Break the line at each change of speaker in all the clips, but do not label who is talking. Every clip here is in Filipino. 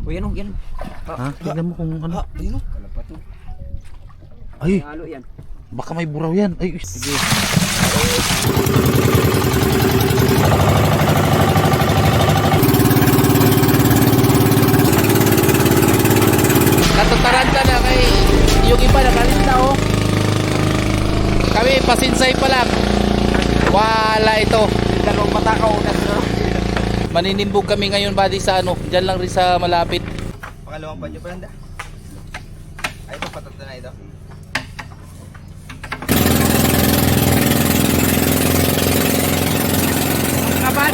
O yan o, yan.
Ha? Tignan mo kung ano.
Ayun o.
Kalapa to.
Ay,
Halo yan.
baka may buraw yan. Ay, sige. Natutaranta na kay yung iba nakalit na oh. Kami pasinsay pa lang. Wala ito.
Dalawang matakaw na sir.
Maninimbog kami ngayon buddy sa ano. Diyan lang rin sa malapit.
Pangalawang panyo pa lang da. Ay, ito patat na ito.
Kapan?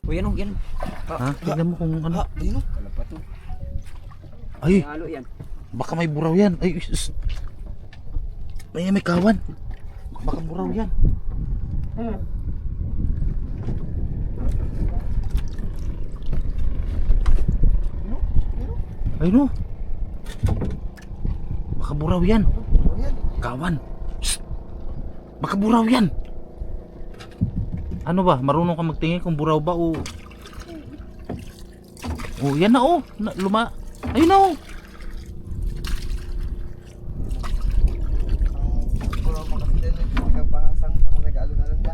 O yan o, yan.
Ha? Tignan mo kung ano.
Ayun o.
Kalapa to.
Ay,
Halo yan.
baka may buraw yan. Ay, may kawan. Baka buraw yan. Ay no. Baka buraw yan. Kawan. Shh. Baka buraw yan. Ano ba? Marunong ka magtingin kung buraw ba o... Oh, yan na oh. Ayun na oh.
Puro mga kapitid. Nagpapasang pang nag-alo na lang da.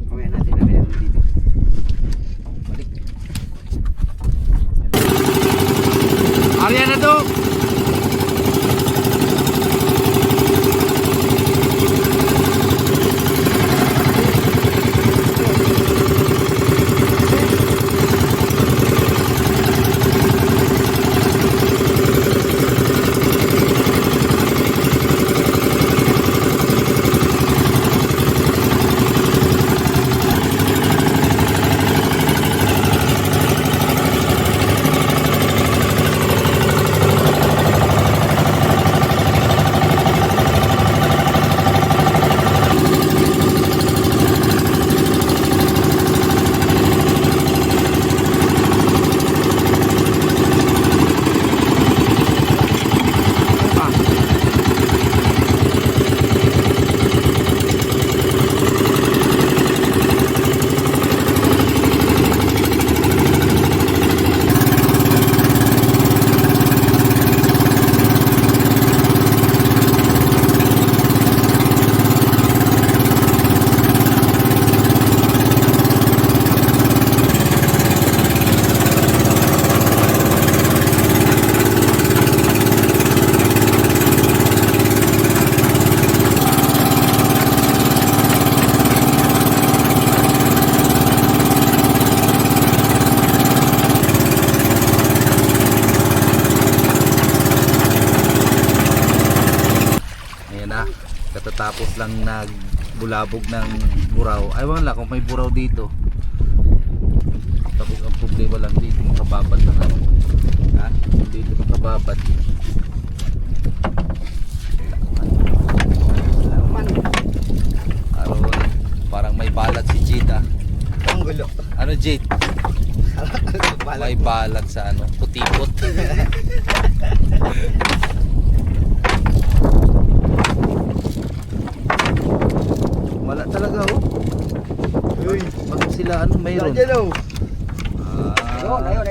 O yan natin na meron dito. Balik.
Arya na to. Katatapos lang nagbulabog ng buraw. Ay wala kung may buraw dito. Tapos ang problema lang dito makababad ng ano. Ha? Dito makababad. Aron, parang may balat si Jade ah.
Ang gulo.
Ano Jade? May balat sa ano, putikot. Wala talaga oh.
Uy.
Pag sila ano mayroon.
Diyan o.
Ayun.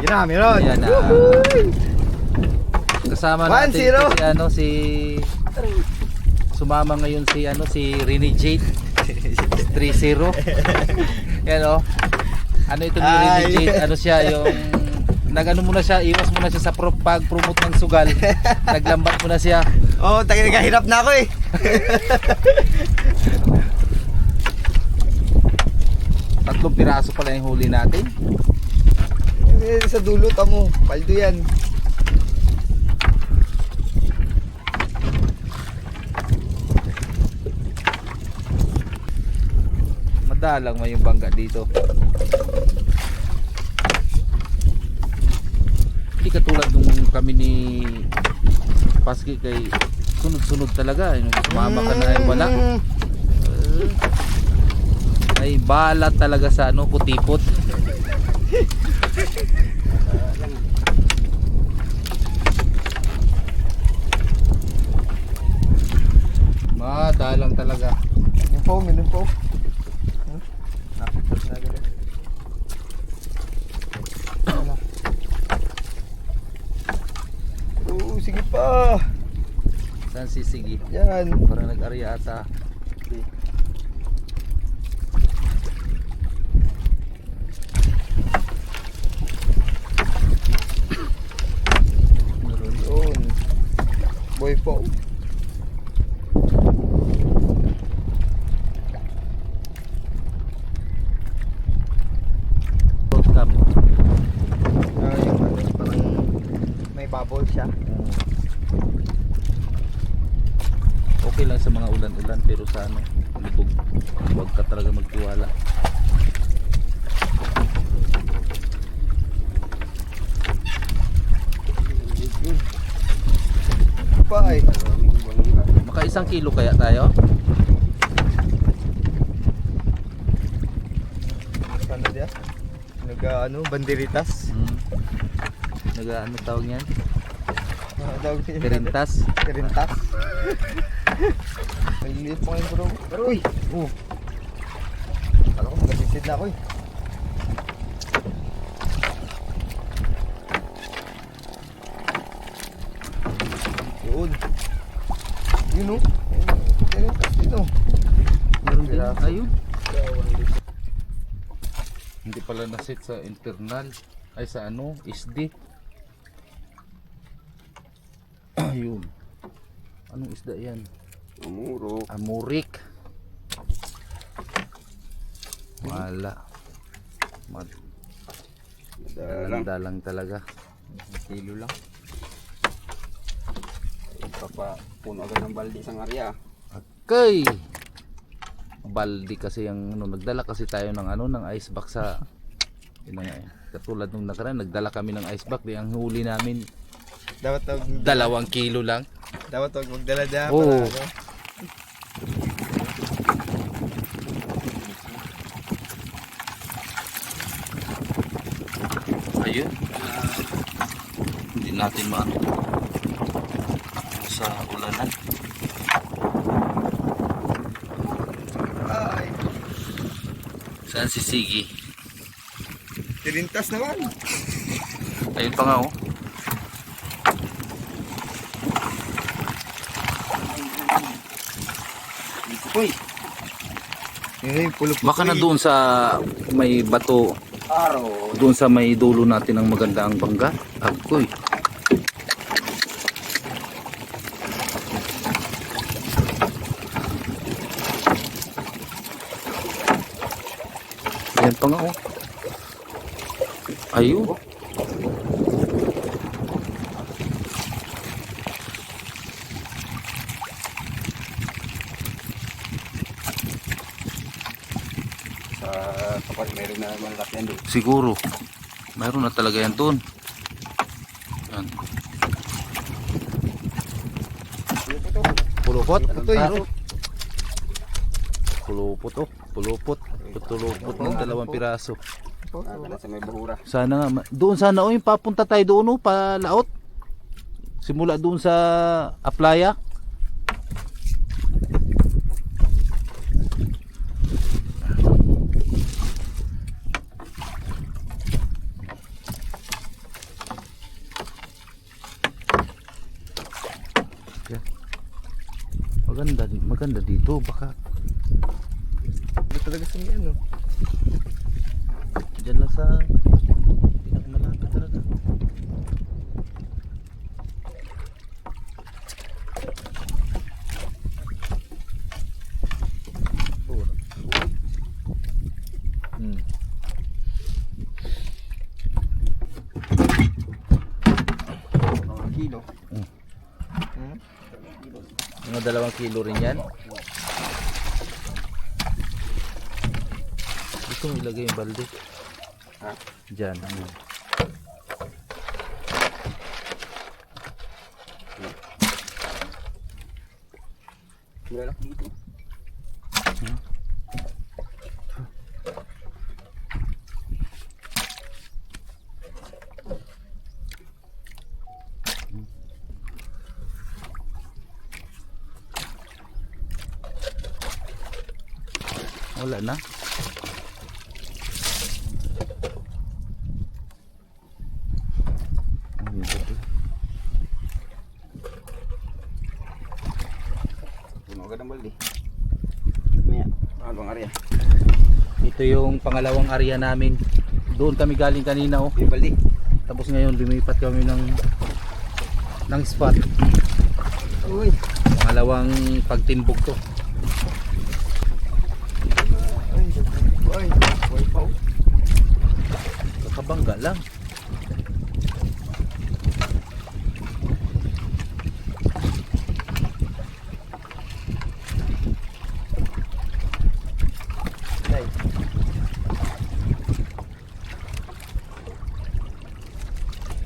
Yun na, meron.
Ayan na. Kasama
1-0.
natin si ano si sumama ngayon si ano si Rene Jade 3-0. Yan oh. Ano ito ni Rene
Ay.
Jade? Ano siya yung nag-ano muna siya, iwas muna siya sa pag-promote ng sugal. Naglambat muna siya.
Oh, tayo nagahirap na ako eh.
Tatlong piraso pala yung huli natin.
Sa dulo tamo, paldo yan.
Madalang may yung bangga dito. Hindi katulad nung kami ni Paski kay sunod-sunod talaga. Yung sumama ka na ay wala. Ay balat talaga sa ano, putipot. Madalang talaga.
Yung po, minun po. Ah,
Saan si Sige?
yan.
Parang nag-arya ata.
Doon. Boy po.
World Cup.
Ah, yung ano, parang may bubble siya.
Okay lang sa mga ulan-ulan pero sa ano, lubog. Huwag ka talaga magtiwala.
Bye.
Maka 1 kilo kaya tayo?
Ano dia? Ano, banderitas.
Ano tawag niyan?
Ano tawag niya?
Kerintas.
Kerintas. Maliliit mo ngayon bro. Pero uy! Oh. Alam ko magasisid na ako eh. Yun. Yun oh. Kerintas din oh.
Meron din.
Piraso.
Ayun. Hindi pala nasit sa internal. Ay sa ano, SD. Ayun. Anong isda yan?
Amuro.
Amurik. Wala. Dalang talaga.
Kilo lang. Papapuno agad ng balde isang area.
Okay. Baldi kasi yung ano, nagdala kasi tayo ng ano ng ice box sa yun na nga eh. Katulad nung nakaraan nagdala kami ng ice box, di ang huli namin
Dapat
2 kilo lang.
Dapat wag magdala dyan
Oo.
para ano.
Ayun. Hindi natin maano sa ulanan.
Ay,
Saan si Sige?
Kerintas naman.
Ayun pa nga oh.
Uy!
Yun, pulok.
Baka na doon sa may bato,
Araw!
doon sa may dulo natin ng maganda ang bangga. Agoy. Yan pa nga oh. Ayun.
Sa kapag meron na malaki yan doon.
Siguro. Mayroon na talaga yan doon. Yan. Pulupot?
Ito'y.
Pulupot oh. Pulupot. Putulupot ng 2 piraso.
Nakakala sa may buhura.
Sana nga. Doon sana oh. Yung papunta tayo doon oh. Palaot. Simula doon sa Aplaya. Yan. Maganda dito baka
Ito talaga sa may ano.
diyan lang sa pinakamalapit talaga.
Mga kilo.
Mga 2 kilo rin yan. Gusto mo ilagay yung balde?
Ha?
Diyan.
Malaki dito.
Wala na. Ito yung pangalawang area namin. Doon kami galing kanina oh.
Yung baldi.
Tapos ngayon lumipat kami ng spot.
Uy.
Pangalawang pagtimbog to.
Ay, boy pa.
Kakabangga lang.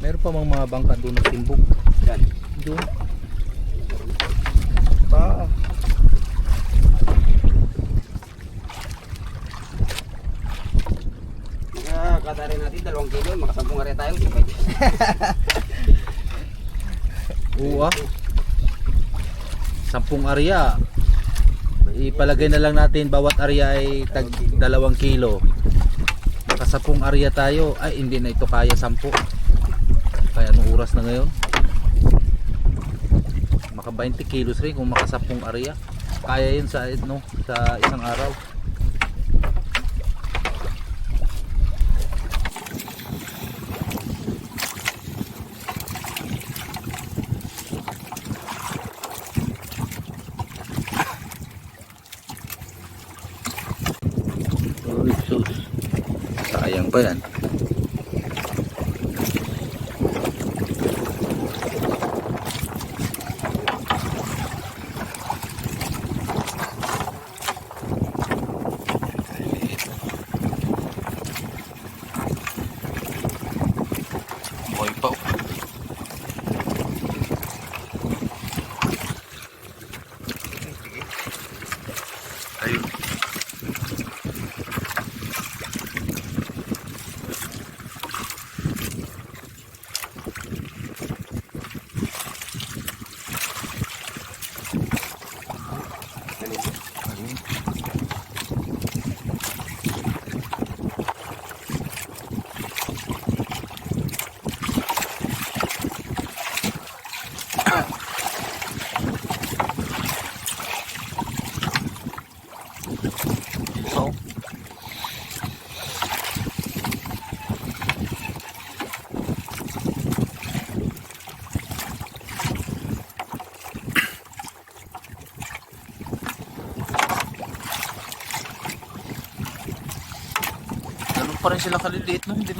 Meron pa mga bangka doon na timbog.
Yan.
Doon.
Pa. Katarin natin 2 kilo, makasampung area tayo.
Oo ah. 10 area. Ipalagay na lang natin bawat area ay tag 2 kilo. Maka 10 area tayo. Ay hindi na ito kaya 10. Kaya anong oras na ngayon? Maka 20 kilos rin kung maka 10 area. Kaya yun sa isang araw. Sayang pa yan. Boy pa. Ayun. So, ganun pa rin sila kaliliit no? Hindi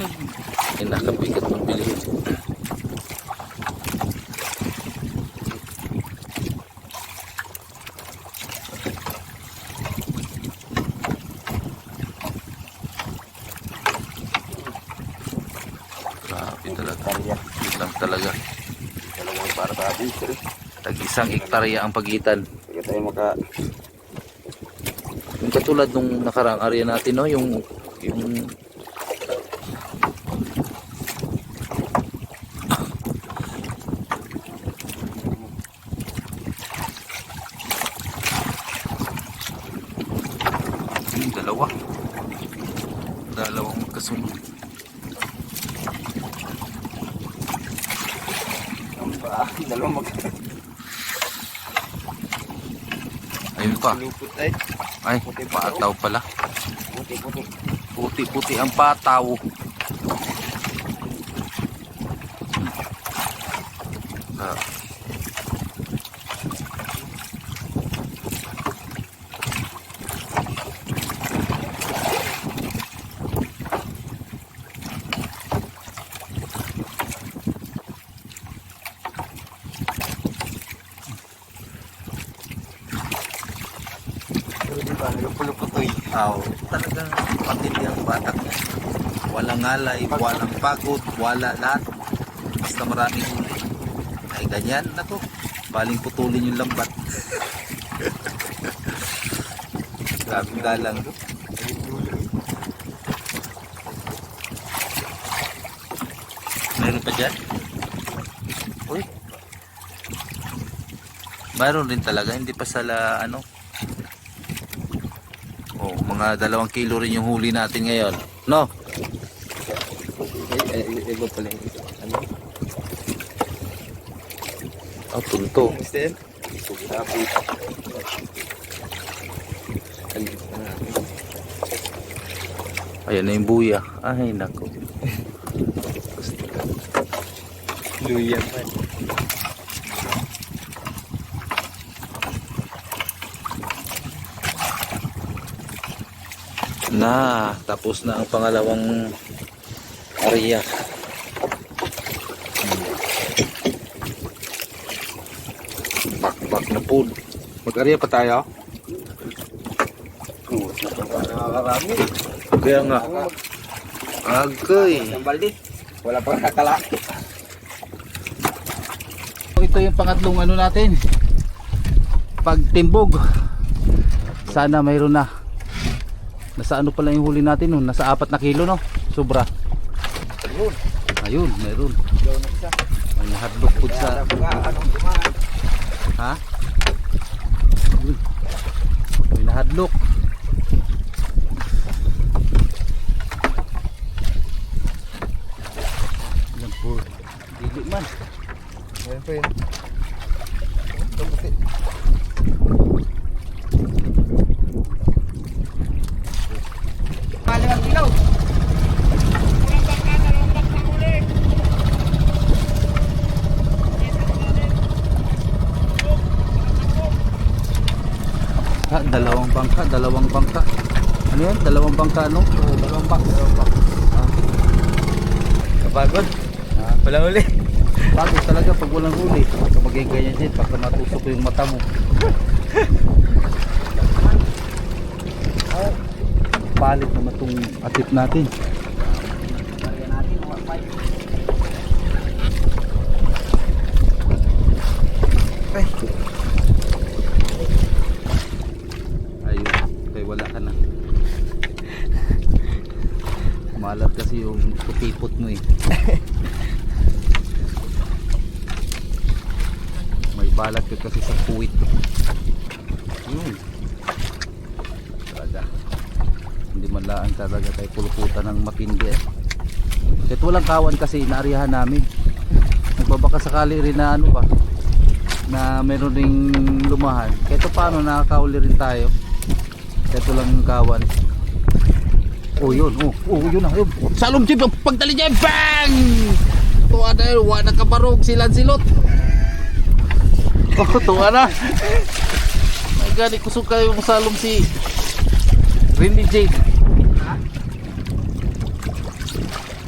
nakabigat ng bilihin. Grabe talaga. Lang talaga.
Talagang para sa atin, sir.
Tag 1 hektarya ang pagitan.
Sige tayo maka...
Yung katulad nung nakaraang area natin no, yung dalawang magkasunod.
Dalawang mag...
Ayun pa.
Lupot ay.
Ay, pataw pala.
Puti-puti.
Puti-puti ang pataw. Ah. Talagang patindi ang batak niya. Walang ngalay, walang pagod, wala lahat. Basta maraming huli. Ay ganyan na to. Baling putulin yung lambat. Grabing dalang. Meron pa dyan? Uy. Mayroon rin talaga. Hindi pa sala ano. Oh, mga 2 kilo rin yung huli natin ngayon. No?
Iba pala yung ano?
Oh, tunto.
Mister? Sabi.
Ayan na yung buya. Ay, nako.
Luya man.
Na, tapos na ang pangalawang area. Bakbak na po. Mag-area pa tayo?
Nakakarami.
Kaya nga. Agay.
Ang balde. Wala pang nakala.
Ito yung pangatlong ano natin. Pagtimbog. Sana mayroon na. Nasa ano pala yung huli natin nun? Nasa 4 na kilo, no? Sobra.
Ayun.
Ayun, mayroon.
Daw na isa.
May nahadlok po sa...
Anong dumaan?
Ha? Ayun. May nahadlok. Yan po. Dili man.
Meron pa yun. Ito puti. Malimang ilaw.
Dalawang bangka. Ano yan? Dalawang bangka, no?
Oo, dalawang bak. Kapagod. Walang uli.
Pagod talaga pag walang huli. Pagka maging ganyan din, pagka matusok ko yung mata mo. Palit naman itong atip natin.
Ay.
Ayun, kaya wala ka na. Malat kasi yung putipot mo eh. May balat ka kasi sa puwit. Yun. Talaga. Hindi man laan talaga tayo puluputan ng matindi eh. Kahit walang kawan kasi inaarihan namin. Nagbabaka sakali rin na ano ba, na meron ring lumahan. Kahit paano nakakauli rin tayo. Kahit walang kawan. Oh yun, yun na. Salom jeep, pagdali dyan, bang! Tuwa na yun, wala kabarog, silan-silot. Tuwa na. May gani kusog kayo kung salom si Rindy Jade.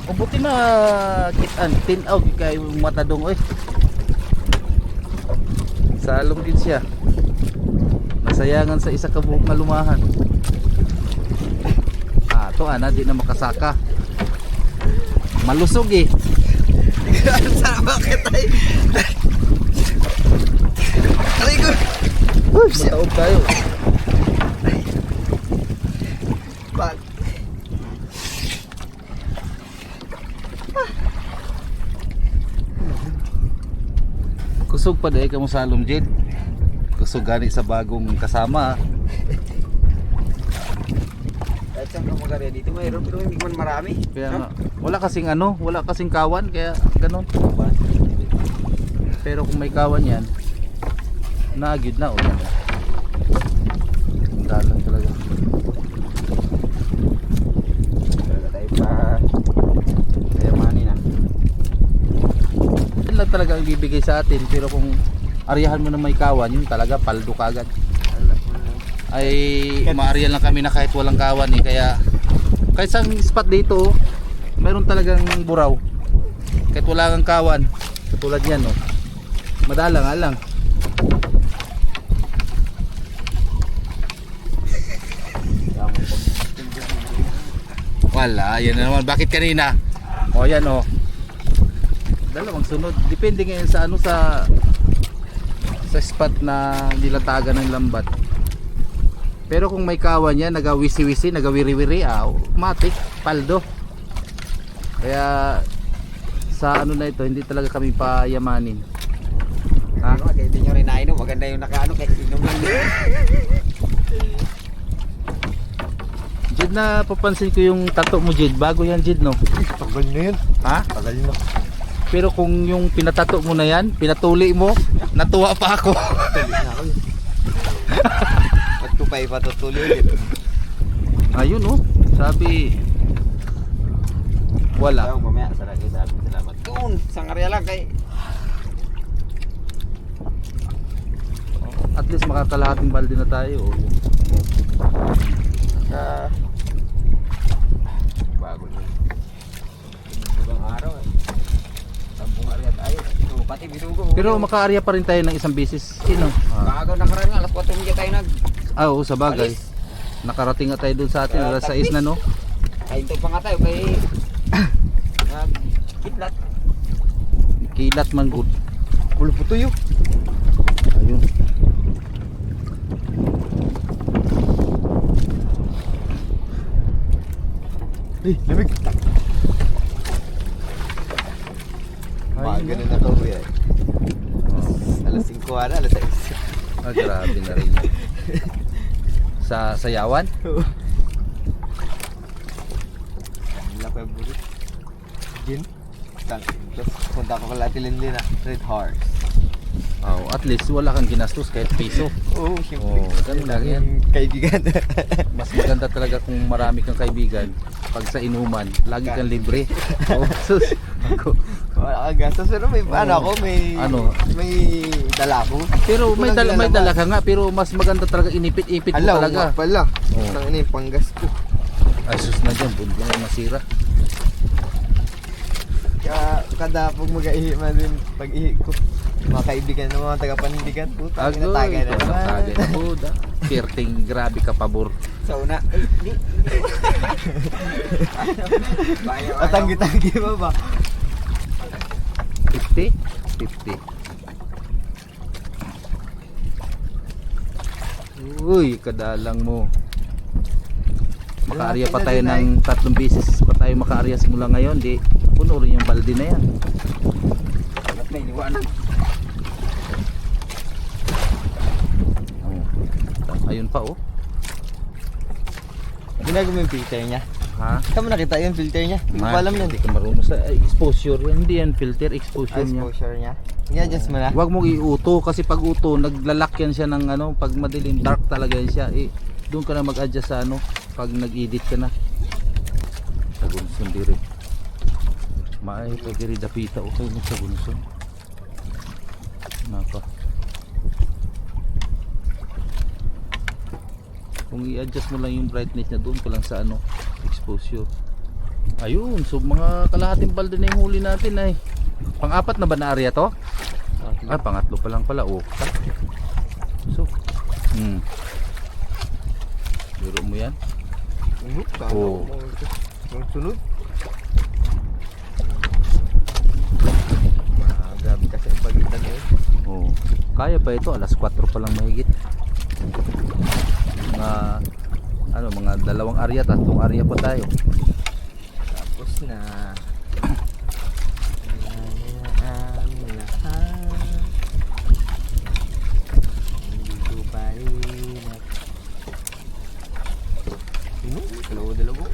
O buti na kitan, tinaw kayo matadong oy. Salom din siya. Nasayangan sa isa ka buhok na lumahan. Ito ana, di na makasaka. Malusog eh.
Saan bakit ay? Aray ko.
Taob tayo.
Bag.
Kusog pa dahil ka mo sa Alumjid. Kusog gani sa bagong kasama.
Kahit saan ka mag-area dito, mayroon pero hindi man marami.
Kaya nga, wala kasing ano, wala kasing kawan, kaya ganun. Pero kung may kawan yan, naagid na o yan. Ang dalan talaga.
Talaga tayo pa kayamanin na.
Yan lang talaga ang bibigay sa atin. Pero kung ariyahan mo na may kawan, yun talaga paldo kagad. Ay maariyan lang kami na kahit walang kawan eh, kaya kahit sa spot dito meron talagang buraw kahit wala kang kawan katulad yan oh. Madalang nga lang. Wala, yan na naman. Bakit kanina? O yan o, dalawang sunod. Depende ngayon sa ano, sa spot na nilatagan ng lambat. Pero kung may kawan yan, nagawisi-wisi, nagawiri-wiri, matik, paldo. Kaya sa ano na ito, hindi talaga kami payamanin. Ha?
Kaya hindi nyo rin nainom, maganda yung nakaano, kaya inom lang din.
Jid, na papansin ko yung tato mo Jid, bago yan Jid no?
Tagal na yun.
Ha?
Tagal na.
Pero kung yung pinatato mo na yan, pinatuli mo, natuwa pa ako.
Ba't ko pa ipatutuloy ulit?
Ayun oh, sabi Wala.
Ayaw, mamaya, salamat. Doon, isang area lang kay...
At least makakalahating balde na tayo.
Bago na. Ibang araw eh. Tampung area tayo. So, pati binugo.
Pero maka-area pa rin tayo ng isang bisis.
Bago nakaraan nga, alas 4 mga tayo nag...
Oo, sa bagay. Nakarating nga tayo dun sa atin, alas 6 na no?
Kahinto pa nga tayo kay... Kidlat.
Kilat man good.
Ulo po tuyo.
Ayun.
Lamig. Bago na nakauwi eh. Alas 5 na, alas 6.
Grabe na rin yun. Sa sayawan?
Wala ko yung burit. Gin. Tapos punta ko kala Tilindin na. Red Horse.
Oh, at least wala kang ginastos kahit piso.
Oo, siyempre.
Ganun lang yan.
Kaibigan.
Mas maganda talaga kung marami kang kaibigan. Pag sa inuman, lagi kang libre. Oh, sus.
Wala kang gastos. Pero may may dala ko.
Pero may dala ka nga, pero mas maganda talaga inipit-ipit mo talaga.
Alaw pala.
Oh.
Ang ina yung panggas ko.
Ay sus na dyan, bundo na masira.
Kaya kada pag mag-ihi man din pag-ihi ko. Mga kaibigan ng mga taga-panindigan. Puta,
Tagay
na naman.
Tagay na buda. Perting grabe ka pabor.
Sa una. Matanggi-tanggi mo ba?
50? 50. Uy, kadalang mo. Maka-area pa tayo ng 3 beses pa tayo maka-area simula ngayon. Di, puno rin yung balde na yan.
Ba't may liwanag?
Ayun pa oh.
Ginagawa mo yung filter niya.
Ha?
Saan mo nakita yung filter niya? Hindi ko pa alam yan.
Hindi ka marunong sa exposure yan. Hindi yan filter, exposure niya.
Exposure niya. I-adjust mo na.
Huwag mong iuto kasi pag uto, naglalak yan siya ng ano, pag madilim, dark talaga yan siya. Eh, doon ka na mag-adjust sa ano, pag nag-edit ka na. Sagunson diri. Maay pa diri dapita o kayo sa gunson. Napa. Kung i-adjust mo lang yung brightness niya doon ka lang sa ano, exposure. Ayun, so mga kalahating balde na yung huli natin ay. Pang-apat na ba na area to? Ay, pangatlo pa lang pala. Oh. So, biro mo yan? Oo.
Ang sunod. Grabe kasi ang pagitan eh.
Oh. Kaya pa ito, alas 4 pa lang mahigit. Mga 2 area, 3 area pa tayo.
Tapos na. Dalawa.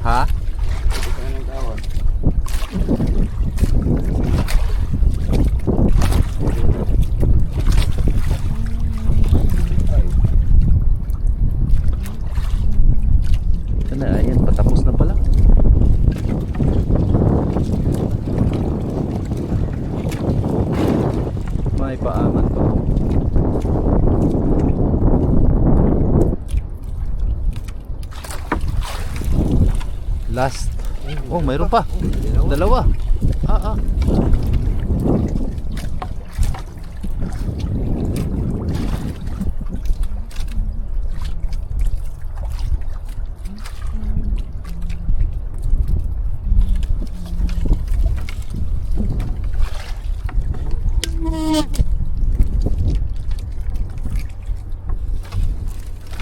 Ha? Ano, ayan, patapos na pala. May paangat pa. Last. Oh, mayroon pa. Dalawa.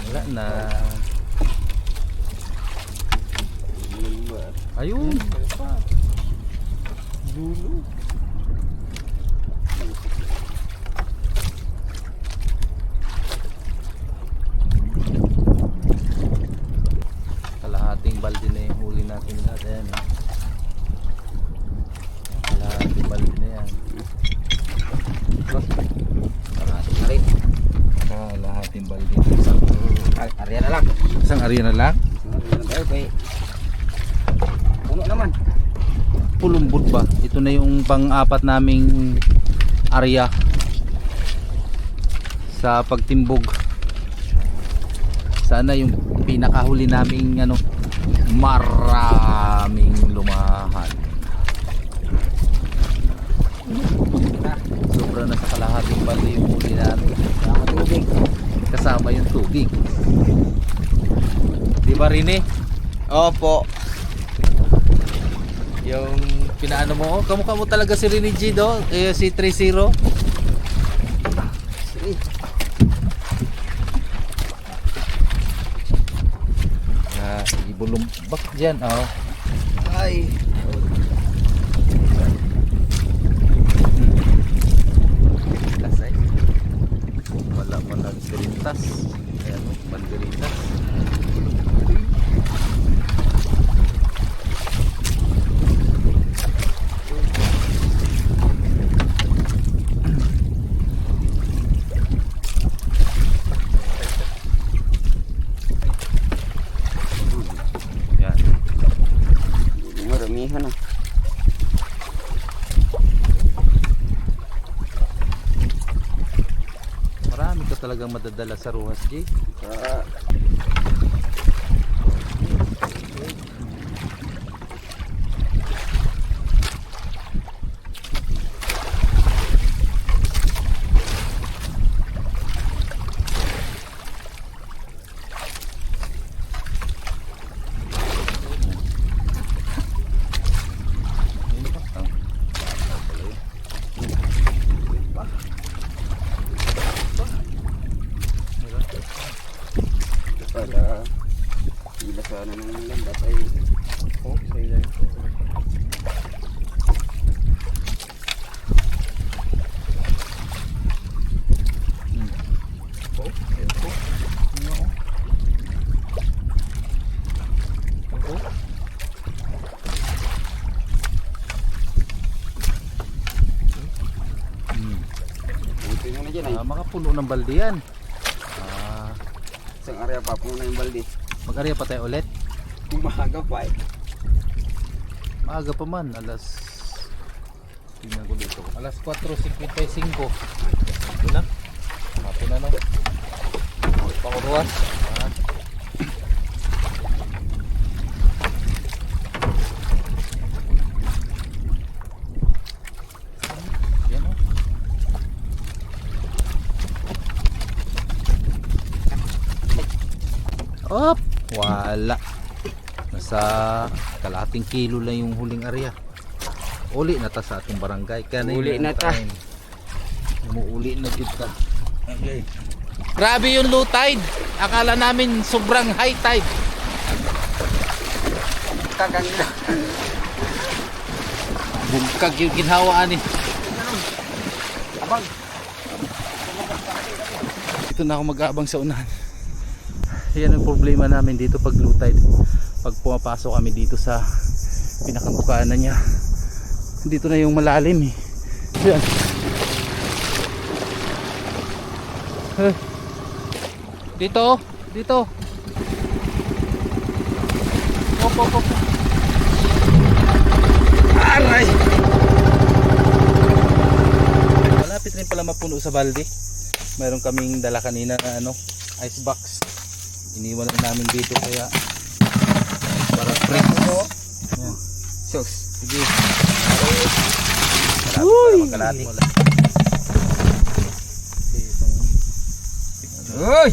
Wala na. Ayun.
Dulo.
Kalahating balde na yung huli natin lahat. Ayan. Kalahating balde na yan.
Kalahati na rin.
Kalahating balde.
Arya na lang.
Isang area na lang.
Arya na tayo kay puno naman.
Pulumbot ba? Ito na yung pang-apat naming area sa pagtimbog. Sana yung pinakahuli naming ano, maraming lumahan. Sobra na sa kalahating balde yung huli namin. Kasama yung tubig. Di ba Rene?
Opo.
Yung pinaano mo, oh, kamukha mo talaga si Rene G do, si 30.
Sige.
Ibulumbak dyan, oh.
Ay.
Lasay. Wala pa nagsirintas. Ayan, oh, banderitas. Yan.
Maramihan na.
Marami ka talagang madadala sa Ruhas, J.
Ah. Pada bila sana ng lambat ay sa ilan. Buti mo na dyan ay.
Makapuno ng balde yan.
Isang area pa puno na yung balde.
Mag-area pa tayo ulit.
Umaga pa eh.
Maaga pa man, tingnan ko dito. Alas 4:55. Ito na. Hapo na no.
Pakuruas.
Yan o. Op! Wala. Nasa kalahating kilo lang yung huling area. Uli na ta sa atong barangay.
Uli na ta.
Umuuli na kita. Okay. Grabe yung low tide. Akala namin sobrang high tide.
Kaganda.
Bugkag yung ginhawaan eh.
Abang.
Dito na ako mag-aabang sa unahan. Yan ang problema namin dito pag low tide. Pag pumapasok kami dito sa pinakabukana niya, dito na yung malalim eh. Yan. Dito, dito. Op, op, op. Aray! Malapit rin pala mapuno sa balde. Mayroon kaming dala kanina na ano, ice box. Iniwan lang namin dito kaya para free. Yan.
Sus.
Sige.
Uy. Uy.